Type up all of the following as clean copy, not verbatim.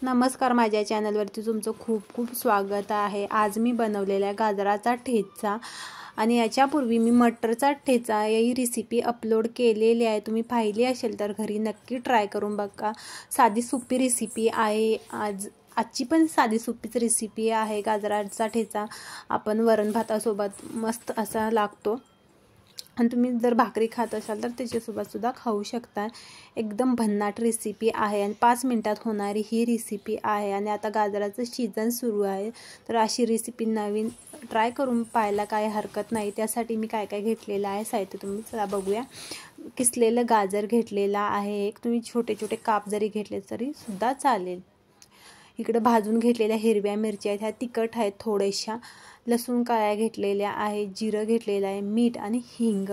नमस्कार, माझ्या चॅनलवरती तुमचं खूप खूप स्वागत आहे। आज मी बनवलेला गाजराचा ठेचा आणि याच्यापूर्वी मी मटरचा ठेचा ही रेसिपी अपलोड केलेली आहे। तुम्ही पाहिली असेल तर घरी नक्की ट्राय करून बघा। साधी सोपी रेसिपी आहे। आजची पण साधी सोपीच रेसिपी आहे। गाजराचा ठेचा आपण वरण भातासोबत मस्त असा लागतो आणि तुम्ही जर भाकरी खात असाल तर त्याच्यासोबत सुद्धा खाऊ शकता। एकदम भन्नाट रेसिपी आहे आणि 5 मिनिटात होणारी ही रेसिपी आहे। आणि आता गाजराचं सीजन सुरू आहे, तर अशी रेसिपी नवीन ट्राय करून पाहायला काय हरकत नाही। त्यासाठी मी काय काय घेतलेलं आहे साहित्य तुम्ही चला बघूया। किसलेलं गाजर घेतलेला आहे एक, तुम्ही छोटे छोटे काप जरी घेतले तरी सुद्धा चालेल। इकडे भाजून घेतलेल्या हिरव्या मिरच्या आहेत, ह्या तिखट आहेत थोड्याशा। लसूण काळ्या घेतलेल्या आहे, जिरं घेतलेलं आहे, मीठ आणि हिंग।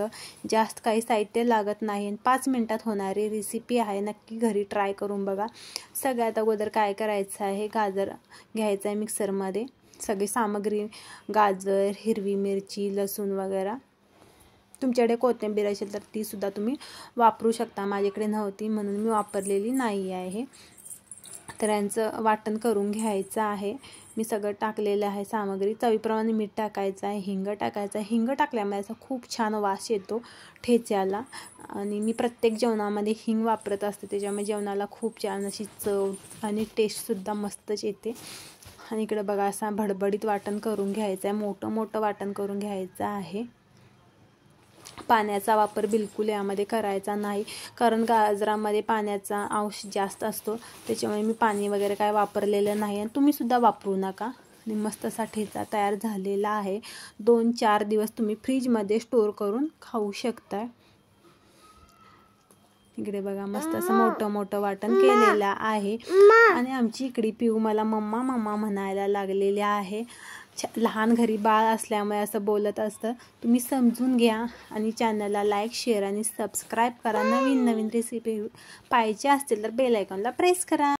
जास्त काही साहित्य लागत नाही, 5 मिनिटात होणारी रेसिपी आहे। नक्की घरी ट्राय करून बघा। सगळ्यात अगोदर काय करायचं आहे, गाजर घ्यायचं आहे मिक्सरमध्ये। सगळी सामग्री गाजर, हिरवी मिरची, लसूण वगैरे। तुमच्याकडे कोथिंबीर असेल तर ती सुद्धा तुम्ही वापरू शकता। माझ्याकडे नव्हती म्हणून मी वापरलेली नाही आहे। तर यांचं वाटण करून घ्यायचं आहे। मी सगळं टाकलेलं आहे सामग्री। चवीप्रमाणे मीठ टाकायचं आहे, हिंग टाकायचं आहे। हिंग टाकल्यामुळे असा खूप छान वास येतो ठेच्याला आणि मी प्रत्येक जेवणामध्ये हिंग वापरत असते, त्याच्यामुळे जेवणाला खूप छान अशी चव आणि टेस्टसुद्धा मस्तच येते। आणि इकडे बघा असा भडबडीत वाटण करून घ्यायचं आहे, मोठं मोठं वाटण करून घ्यायचं आहे। पाण्याचा वापर बिलकुल यामध्ये करायचा नाही, कारण गाजरामध्ये पाण्याचा अंश जास्त असतो, त्याच्यामुळे मी पाणी वगैरे काय वापरलेलं नाही आणि तुम्ही सुद्धा वापरू नका। आणि मस्त असा ठेचा तयार झालेला आहे। 2-4 दिवस तुम्ही फ्रीजमध्ये स्टोर करून खाऊ शकता। इकडे बघा मस्त असं मोठं मोठं वाटण केलेलं आहे। आणि आमची इकडे पिऊ मला मम्मा मम्मा म्हणायला लागलेली आहे। लहान घरी बाळ असल्यामुळे असं बोलत असतं, तुम्ही समजून घ्या। आणि चॅनलला लाईक, शेअर आणि सबस्क्राईब करा। नवीन नवीन रेसिपी पाहिजे असतील तर बेल आयकॉनला प्रेस करा।